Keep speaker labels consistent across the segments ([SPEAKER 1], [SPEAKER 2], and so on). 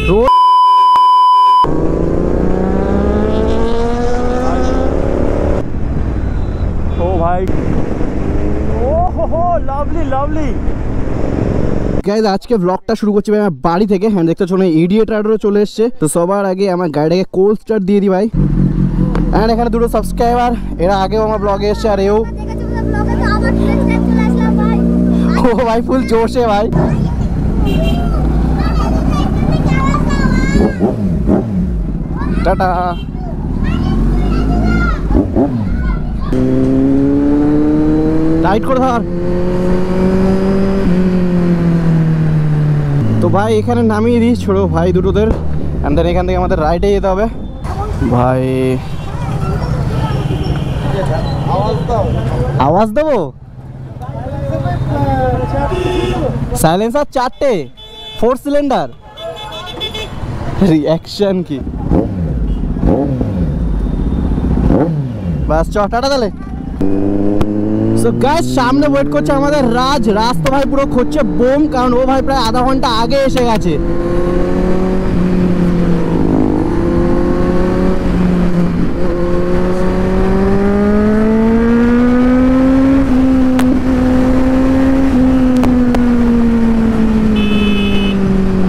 [SPEAKER 1] Road ओ भाई oh lovely lovely guys আজকে ব্লগটা শুরু করছি ভাই আমার বাড়ি থেকে। হ্যাঁ দেখতে চলো ইডিয়েট রাইডারও চলে এসেছে। তো সবার আগে আমার গাড়িটাকে কোল্ড স্টার্ট দিয়ে দিই ভাই। এন্ড এখানে দুটো সাবস্ক্রাইবার, এরা আগেও আমার ব্লগে এসেছে আর এও। ও ভাই ফুল জোশে ভাই। টাটা। টাইট করে ধর। তো ভাই এখানে নামিয়ে দিই ছোট ভাই দুটোদের। এন্ড দেন এখান থেকে আমাদের রাইডে যেতে হবে ভাই। আওয়াজ দেবো? Silencer 4টে 4 cylinder. রিঅ্যাকশন কি বাস টাটা তাহলে। সো গাইস সামনে ওয়েট করছে আমাদের রাজ। রাজ তো ভাই পুরো খুঁজছে বোম, কারণ ও ভাই প্রায় আধা ঘন্টা আগে এসে গেছে।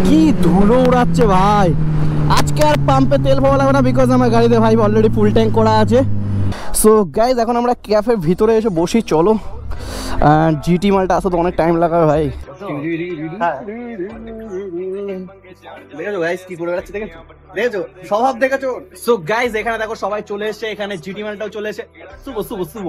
[SPEAKER 1] কি ধুলো উড়াচ্ছে ভাই। আজকে আর পাম্পে তেল ভরা লাগবে না, বিকজ আমার গাড়িতে ভাই অলরেডি ফুল ট্যাঙ্ক করা আছে। সো গাইজ এখন আমরা ক্যাফের ভিতরে এসে বসি চলো। জিটি মালটা আসতে তো অনেক টাইম লাগাবে ভাই। স্বভাব দেখেছো? সো গাইজ এখানে দেখো সবাই চলে এসেছে, এখানে জিটি মালটাও চলে এসেছে। শুভ শুভ শুভ।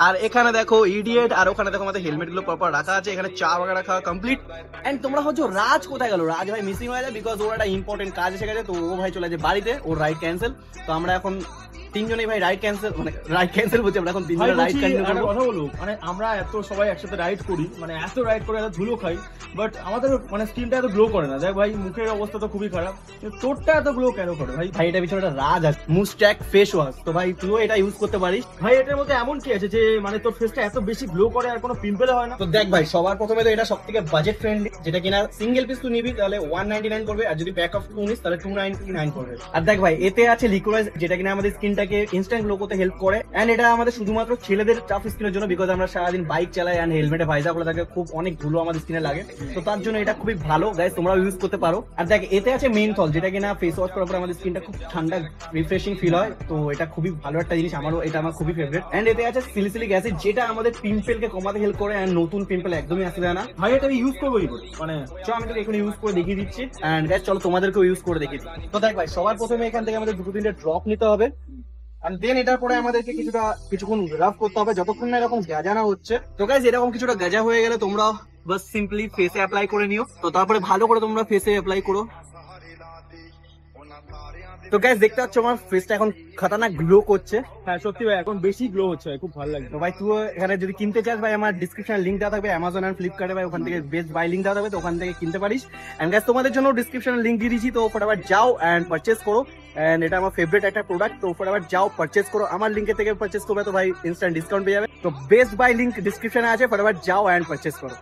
[SPEAKER 1] আর এখানে দেখো ইডিয়েট, আর ওখানে দেখো আমাদের হেলমেট গুলো প্রপার রাখা আছে। এখানে চা বাগা রাখা কমপ্লিট। এন্ড তোমরা হচ্ছে রাজ কোথায় গেল? রাজ ভাই মিসিং হয়ে যায়, বিকজ ওর একটা ইম্পর্টেন্ট কাজ এসে গেছে। তো ও ভাই চলে যায় বাড়িতে, ওর রাইড ক্যান্সেল। তো আমরা এখন তিনজনেই ভাই রাইড ক্যান্সেল, মানে রাইড ক্যান্সেল বলছি আমরা এখন তিনজনে রাইড কন্টিনিউ করব।
[SPEAKER 2] কথা বলুক, মানে আমরা এত সবাই একসাথে রাইড করি, মানে এত রাইড করে এত ধুলো খাই, বাট আমাদের মানে স্কিনটা এত গ্লো করে না। দেখ ভাই মুখের অবস্থা তো খুবই খারাপ, তোরটা এত গ্লো কেন করে ভাই?
[SPEAKER 1] ভাই এটা পিছনে একটা রাজ আছে, মুস্ট্যাক ফেস ওয়াশ। তো ভাই তুইও এটা ইউজ করতে পারিস
[SPEAKER 2] ভাই। এটার মধ্যে এমন কি আছে যে মানে তোর ফেসটা এত বেশি গ্লো করে আর কোনো পিম্পল হয় না?
[SPEAKER 1] তো দেখ ভাই সবার প্রথমে তো এটা সবথেকে বাজেট ফ্রেন্ডলি, যেটা কিনা সিঙ্গেল পিস তুই নিবি তাহলে 199 করবে, আর যদি প্যাক অফ 2 নিস তাহলে 299 করবে। আর দেখ ভাই এতে আছে লিকুইড, যেটা কিনা আমাদের স্কিনটাকে ইনস্ট্যান্ট গ্লো করতে হেল্প করে। এন্ড এটা আমাদের শুধুমাত্র ছেলেদের টাফ স্কিনের জন্য, বিকজ আমরা সারাদিন বাইক চালাই এন্ড হেলমেটে ভাইজা করে থাকে, খুব অনেক ধুলো আমাদের স্কিনে লাগে। তো তার জন্য এটা খুবই ভালো গাইস, তোমরাও ইউজ করতে পারো। আর দেখ এতে আছে মেনথল, যেটা কিনা ফেস ওয়াশ করার পর আমাদের স্কিনটা খুব ঠান্ডা রিফ্রেশিং ফিল হয়। তো এটা খুবই ভালো একটা জিনিস, আমারও এটা আমার খুবই ফেভারিট। এন্ড এতে আছে সিলিসিলিক অ্যাসিড, যেটা আমাদের পিম্পলকে কমাতে হেল্প করে এন্ড নতুন পিম্পল একদমই আসতে দেয় না।
[SPEAKER 2] ভাই এটা আমি ইউজ করবো মানে চল আমি তোকে এখন ইউজ করে দেখিয়ে দিচ্ছি।
[SPEAKER 1] এন্ড গাইস চলো তোমাদেরকেও ইউজ করে দেখিয়ে দিই। তো দেখ ভাই সবার প্রথমে এখান থেকে আমাদের 2-3টে ড্রপ নিতে হবে। আর দেন এটার পরে আমাদেরকে কিছুক্ষণ রাফ করতে হবে, যতক্ষণ না এরকম গাজা না হচ্ছে। তো গাইস এরকম কিছুটা গাজা হয়ে গেলে তোমরা বাস সিম্পলি ফেসে অ্যাপ্লাই করে নিও। তো তারপরে ভালো করে তোমরা ফেসে অ্যাপ্লাই করো। তো গাইস দেখতে পাচ্ছ আমার ফেসটা এখন খতরনাক গ্লো করছে।
[SPEAKER 2] হ্যাঁ সত্যি ভাই এখন বেশি গ্লো হচ্ছে ভাই, খুব ভালো লাগছে।
[SPEAKER 1] তো ভাই তুই এখানে যদি কিনতে চাস ভাই, আমার ডিসক্রিপশনে লিংক দেওয়া থাকবে, অ্যামাজন আর ফ্লিপকার্টে ভাই ওখান থেকে বেস্ট বাই লিংক দেওয়া থাকবে, তো ওখান থেকে কিনতে পারিস। এন্ড গাইস তোমাদের জন্য ডিসক্রিপশনে লিংক দিয়ে দিয়েছি, তো ফটাফট যাও এন্ড পারচেজ করো। এন্ড এটা আমার ফেভারিট একটা প্রোডাক্ট, তো ফটাফট যাও পারচেজ করো। আমার লিংকের থেকে পারচেজ করবে তো ভাই ইনস্ট্যান্ট ডিসকাউন্ট পেয়ে যাবে। তো বেস্ট বাই লিংক ডিসক্রিপশনে আছে, ফটাফট যাও এন্ড পারচেজ করো।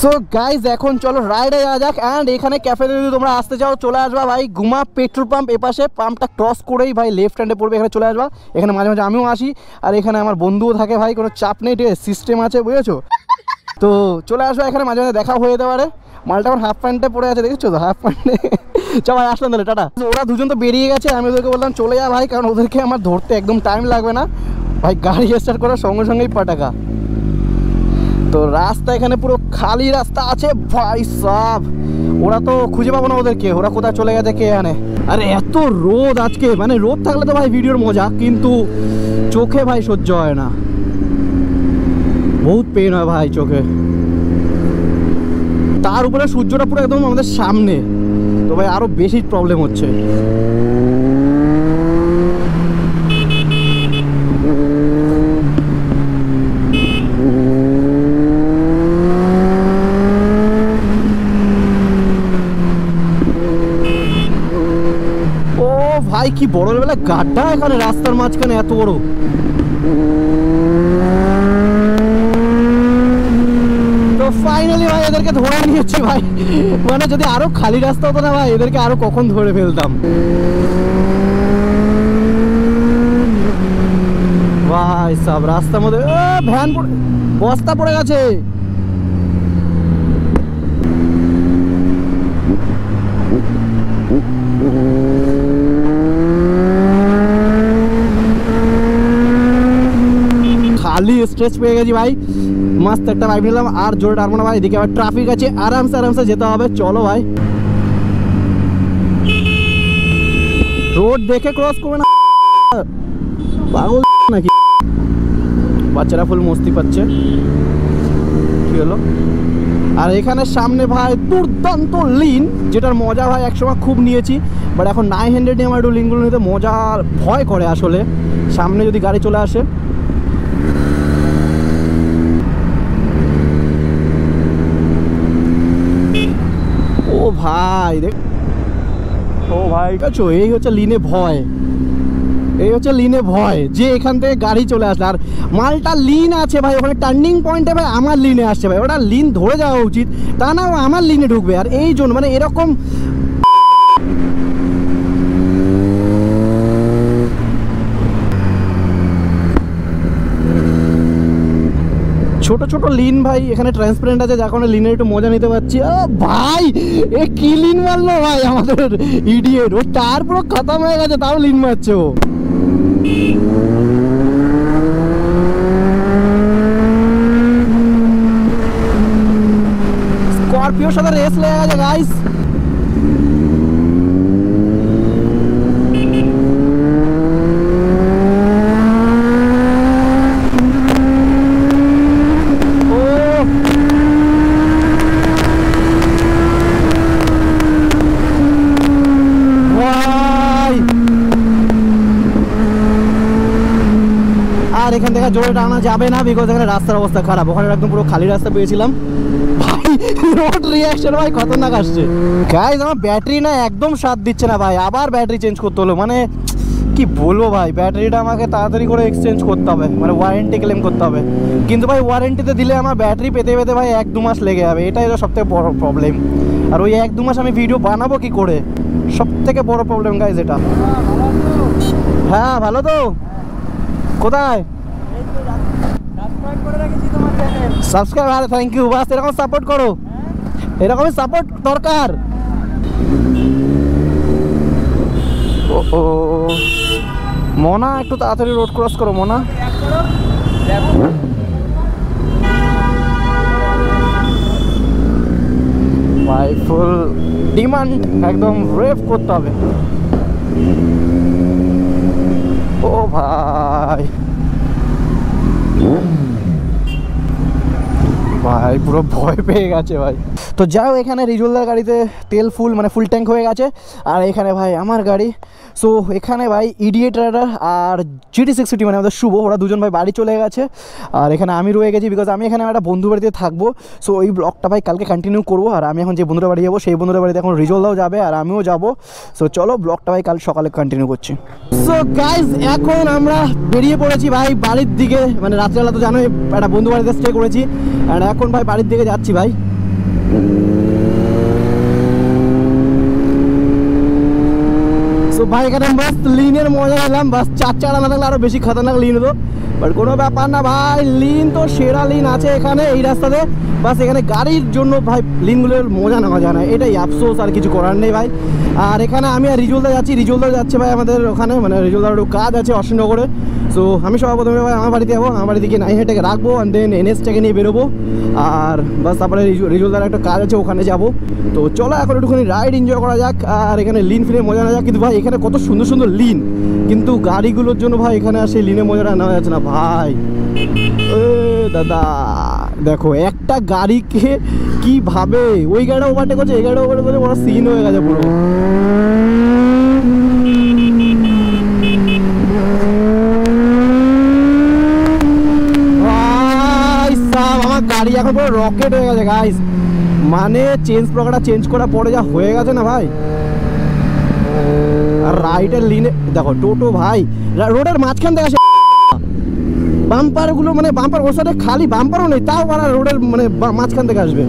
[SPEAKER 1] সো গাইস এখন চলো রাইডে যাওয়া যাক। এন্ড এখানে ক্যাফেতে যদি তোমরা আসতে চাও চলে আসবা ভাই, গুমা পেট্রোল পাম্প এপাশে, পাম্পটা ক্রস করেই ভাই লেফট হ্যান্ডে পড়বে, এখানে চলে আসবা। এখানে মাঝে মাঝে আমিও আসি, আর এখানে আমার বন্ধুও থাকে ভাই, কোনো চাপ নেই, ঠিক আছে, সিস্টেম আছে বুঝেছো। তো চলে আসবা এখানে, মাঝে মাঝে দেখা হয়ে যেতে পারে। মালটা আমার হাফ প্যান্টে পড়ে আছে দেখেছো তো, হাফ প্যান্টে। চল ভাই আসলাম তাহলে, টাটা। ওরা দুজন তো বেরিয়ে গেছে, আমি ওদেরকে বললাম চলে যা ভাই, কারণ ওদেরকে আমার ধরতে একদম টাইম লাগবে না ভাই, গাড়ি স্টার্ট করার সঙ্গে সঙ্গেই পাটাকা। তো রাস্তা এখানে পুরো খালি রাস্তা আছে ভাই সাব, ওরা তো খুঁজে পাবো না ওদেরকে, ওরা কোথায় চলে গেছে কে জানে। আরে এত রোদ আজকে, মানে রোদ থাকলে তো ভাই ভিডিওর মজা, কিন্তু চোখে ভাই সহ্য হয় না, বহুত পেন হয় ভাই চোখে। তার উপরে সূর্যটা পুরো একদম আমাদের সামনে, তো ভাই আরো বেশি প্রবলেম হচ্ছে। ভাই কি বড় বেলা গাড্ডা এখানে রাস্তার মাঝখানে, এত বড়। তো ফাইনালি ভাই এদেরকে ধরে নিয়েছি ভাই, মানে যদি আরো খালি রাস্তা হতো না ভাই এদেরকে আরো কখন ধরে ফেলতাম। ভাই সব রাস্তার মধ্যে ভ্যান বস্তা পড়ে গেছে। খালি স্ট্রেচ পেয়ে গেছি ভাই, মস্ত একটা ভাইব নিলাম, আর জোরে টানবো না ভাই, এদিকে আবার ট্রাফিক আছে, আরামসে যেতে হবে। চলো ভাই, রোড দেখে ক্রস করবে না, পাগল নাকি? বাচ্চারা ফুল মস্তি পাচ্ছে। কি হলো? আর এখানে সামনে ভাই দুর্দান্ত লিন, যেটার মজা ভাই একসময় খুব নিয়েছি, বাট এখন 900 নিয়ে আমার একটু লিনগুলো নিতে মজা ভয় করে আসলে, সামনে যদি গাড়ি চলে আসে। ও ভাই দেখ, ও ভাই কাছো, এই হচ্ছে লিনে ভয়, এই হচ্ছে লিনে ভয় যে এখান থেকে গাড়ি চলে আসলে। আর মালটা লিন আছে ভাই, ওখানে টার্নিং পয়েন্টে ভাই আমার লিনে আসছে ভাই, ওটা লিন ধরে যাওয়া উচিত, তা না আমার লিনে ঢুকবে। আর এই জন্য মানে এরকম ছোট ছোট লিন ভাই এখানে ট্রান্সপারেন্ট আছে, যার কারণে লিনের একটু মজা নিতে পারছি। ভাই এ কি লিন মারলো ভাই আমাদের ইডিয়েট, ও টায়ার পুরো খতম হয়ে গেছে তাও লিন মারছে ও। স্করপিওর সাথে রেস লেগে গেছে গাইস। আর এখান থেকে জোরে টানা যাবে না, বিকজ এখানে রাস্তার অবস্থা খারাপ, ওখানে একদম পুরো খালি রাস্তা পেয়েছিলাম ভাই। রোড রিঅ্যাকশন ভাই খতরনাক আসছে গাইস, আমার ব্যাটারি না একদম সাথ দিচ্ছে না ভাই, আবার ব্যাটারি চেঞ্জ করতে হলো। মানে কি বলবো ভাই, ব্যাটারিটা আমাকে তাড়াতাড়ি করে এক্সচেঞ্জ করতে হবে, মানে ওয়ারেন্টি ক্লেম করতে হবে। কিন্তু ভাই ওয়ারেন্টিতে দিলে আমার ব্যাটারি পেতে পেতে ভাই 1-2 মাস লেগে যাবে, এটাই তো সবথেকে বড় প্রবলেম। আর ওই 1-2 মাস আমি ভিডিও বানাবো কি করে, সবথেকে বড় প্রবলেম গাইস এটা। হ্যাঁ ভালো তো, কোথায় সাবস্ক্রাইব? আরে থ্যাংক ইউ, বাস এরকম সাপোর্ট করো, এরকমই সাপোর্ট দরকার। ও মোনা একটু তাড়াতাড়ি রোড ক্রস করো মোনা। ভাই ফুল ডিমান্ড, একদম রেভ করতে হবে। ও ভাই ভাই পুরো ভয় পেয়ে গেছে ভাই। তো যাও, এখানে রিজুলদার গাড়িতে তেল ফুল মানে ফুল ট্যাঙ্ক হয়ে গেছে, আর এখানে ভাই আমার গাড়ি। সো এখানে ভাই ইডিয়েট রাইডার আর GT650 মানে আমাদের শুভ, ওরা দুজন ভাই বাড়ি চলে গেছে, আর এখানে আমি রয়ে গেছি, বিকজ আমি এখানে একটা বন্ধু বাড়িতে থাকবো। সো এই ব্লগটা ভাই কালকে কন্টিনিউ করবো, আর আমি এখন যে বন্ধুরা বাড়ি যাবো সেই বন্ধুরা বাড়িতে এখন রিজুলদাও যাবে আর আমিও যাবো। সো চলো ব্লগটা ভাই কাল সকালে কন্টিনিউ করছি। সো গাইজ এখন আমরা বেরিয়ে পড়েছি ভাই বাড়ির দিকে, মানে রাত্রেবেলা তো জানোই একটা বন্ধু বাড়িতে স্টে করেছি, আর এখন ভাই বাড়ির দিকে যাচ্ছি ভাই। সো ভাই এখানে বাস লিনের মজা নিলাম, বাস 4 চাকা না থাকলে আরো বেশি খতরনাক লিন হতো, বাট কোনো ব্যাপার না ভাই, লিন তো সেরা লিন আছে এখানে এই রাস্তাতে। বাস এখানে গাড়ির জন্য ভাই লিনগুলোর মজা নেওয়া যায় না, এটাই আফসোস, আর কিছু করার নেই ভাই। আর এখানে আমি আর রিজুলদা যাচ্ছি, রিজুলদা যাচ্ছে ভাই আমাদের ওখানে, মানে রিজুলদার একটু কাজ আছে অশ্বিনগরে। সো আমি সবার প্রথমে ভাই আমার বাড়িতে যাবো, আমার বাড়িতে গিয়ে 900টাকে রাখবো, অ্যান্ড দেন NSটাকে নিয়ে বেরোবো, আর বাস তারপরে রিজুলদার একটা কাজ আছে ওখানে যাবো। তো চলো এখন একটুখানি রাইড এনজয় করা যাক, আর এখানে লিন ফিনে মজা নেওয়া যাক। কিন্তু ভাই এখানে কত সুন্দর সুন্দর লিন, কিন্তু গাড়িগুলোর জন্য ভাই এখানে আর সেই লিনের মজাটা নেওয়া যাচ্ছে না ভাই। দাদা দেখো একটা গাড়িকে কিভাবে ওই গাড়িটা ওভারটেক করছে, এই গাড়িটা ওভারটেক করছে, বড় সিন হয়ে গেছে পুরো। আমার গাড়ি এখন পুরো রকেট হয়ে গেছে গাইস, মানে প্রকারটা চেঞ্জ করার পরে যা হয়ে গেছে না ভাই। আর রাইটের লিনে দেখো টোটো ভাই রোডের মাঝখান থেকে আসে বাম্পার গুলো মানে বাম্পার ওর সাথে খালি বাম্পারও নেই, তাও মানে রোডের মানে মাঝখান থেকে আসবে।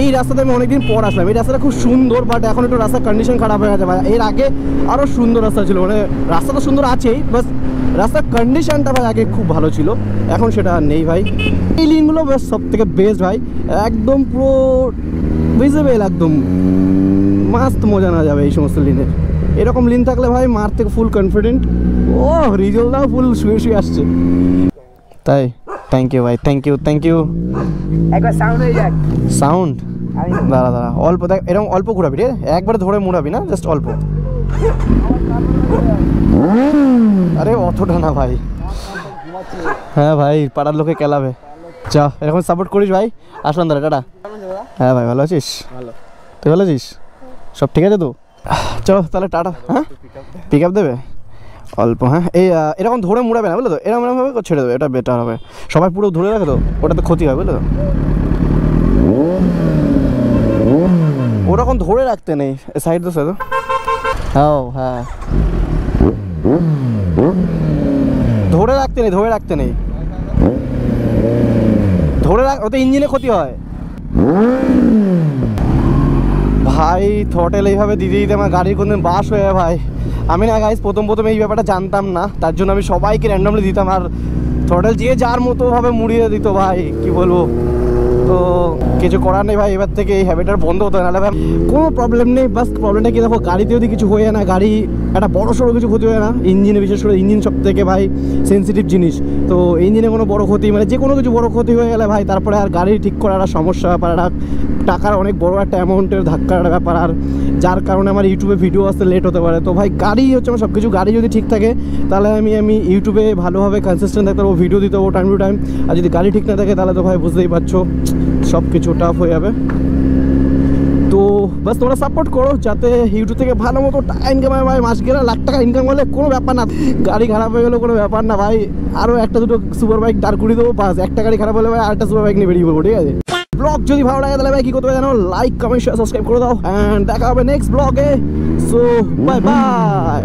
[SPEAKER 1] এই রাস্তাতে আমি অনেকদিন পর আসলাম, এই রাস্তাটা খুব সুন্দর, বাট এখন একটু রাস্তার কন্ডিশন খারাপ হয়ে গেছে ভাই। এর আগে আরো সুন্দর রাস্তা ছিল, মানে রাস্তা তো সুন্দর আছেই, বাস রাস্তার কন্ডিশনটা ভাই আগে খুব ভালো ছিল, এখন সেটা আর নেই ভাই। এই লিনগুলো বেশ সব থেকে বেস্ট ভাই, একদম পুরো ভিজিবল, একদম মাস্ত মজা না যাবে এই সমস্ত লিনের। এরকম লিন থাকলে ভাই মার থেকে ফুল কনফিডেন্ট। ও রিজলটাও ফুল শুয়ে শুয়ে আসছে তাই। থ্যাংক ইউ ভাই, থ্যাংক ইউ থ্যাংক ইউ।
[SPEAKER 3] একবার সাউন্ড হয়ে যাক।
[SPEAKER 1] সাউন্ড দাঁড়া দাঁড়া, অল্প দেখ, এরকম অল্প ঘুরাবি রে, একবারে ধরে মুড়াবি না, জাস্ট অল্প। আরে অতটা না ভাই। হ্যাঁ ভাই, পাড়ার লোকে কেলাবে। চা এরকম সাপোর্ট করিস ভাই। আসলাম দাঁড়া, টাটা। হ্যাঁ ভাই, ভালো আছিস?
[SPEAKER 3] ভালো।
[SPEAKER 1] তুই ভালো আছিস? সব ঠিক আছে তো? চলো তাহলে টাটা। হ্যাঁ, পিক আপ দেবে অল্প। হ্যাঁ, এই এরকম ধরে মুড়াবে না বুঝলো তো, এরকম এরকম ভাবে ছেড়ে দেবে, এটা বেটার হবে। সবাই পুরো ধরে রাখে তো, ওটা তো ক্ষতি হয় বুঝলো তো। ওরকম ধরে রাখতে নেই, সাইড তো সাইড। হ্যাঁ হ্যাঁ, ধরে রাখতে নেই, ধরে রাখতে নেই, ধরে রাখ, ওতে ইঞ্জিনে ক্ষতি হয় ভাই। থ্রটেল এইভাবে দিতে দিতে আমার গাড়ির কোনদিন বাস হয়ে যায় ভাই। আমি না গাইস প্রথম এই ব্যাপারটা জানতাম না, তার জন্য আমি সবাইকে র্যান্ডমলি দিতাম, আর থ্রটেল যে যার মতো ভাবে মুড়িয়ে দিত ভাই, কি বলবো। তো কিছু করার নেই ভাই, এবার থেকে এই হ্যাবিটটা বন্ধ হতো, নাহলে ভাই কোনো প্রবলেম নেই। বাস প্রবলেমটা কি দেখো, গাড়িতে যদি কিছু হয়ে না, গাড়ি একটা বড় সড়ো কিছু ক্ষতি হয় না, ইঞ্জিনে বিশেষ করে, ইঞ্জিন সব থেকে ভাই সেন্সিটিভ জিনিস। তো ইঞ্জিনে কোনো বড় ক্ষতি মানে যে কোনো কিছু বড় ক্ষতি হয়ে গেলে ভাই, তারপরে আর গাড়ি ঠিক করার একটা সমস্যা ব্যাপার, একটা টাকার অনেক বড় একটা অ্যামাউন্টের ধাক্কার ব্যাপার, আর যার কারণে আমার ইউটিউবে ভিডিও আসতে লেট হতে পারে। তো ভাই গাড়ি হচ্ছে আমার সব কিছু, গাড়ি যদি ঠিক থাকে তাহলে আমি ইউটিউবে ভালোভাবে কনসিস্টেন্ট থাকতে পারবো, ভিডিও দিতে পারবো টাইম টু টাইম। আর যদি গাড়ি ঠিক না থাকে তাহলে তো ভাই বুঝতেই পারছো সব কিছু টাফ হয়ে যাবে। তো বাস তোমরা সাপোর্ট করো যাতে ইউটিউব থেকে ভালো মতো টাকা ইনকাম হয় ভাই। মাস গেলে লাখ টাকা ইনকাম হলে কোনো ব্যাপার না, গাড়ি খারাপ হয়ে গেলেও কোনো ব্যাপার না ভাই। আরও একটা দুটো সুপার বাইক দাঁড় করিয়ে দেবো, বাস একটা গাড়ি খারাপ হলে ভাই আরেকটা সুপার বাইক নিয়ে বেরিয়ে পড়বো, ঠিক আছে? ব্লগ যদি ভালো লাগে তাহলে ভাই কি করতে হবে জানো, লাইক কমেন্ট শেয়ার সাবস্ক্রাইব করে দাও, অ্যান্ড দেখা হবে নেক্সট ব্লগে। So bye bye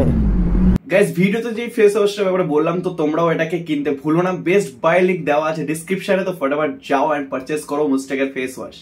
[SPEAKER 1] guys. ভিডিওতে যে ফেস ওয়াশটার ব্যাপারে বললাম, তো তোমরাও এটাকে কিনতে ভুলো না, বেস্ট বাই লিংক দেওয়া আছে ডিসক্রিপশনে, তো ফটাফট যাও অ্যান্ড পারচেস করো মুস্টেকের ফেস ওয়াশ।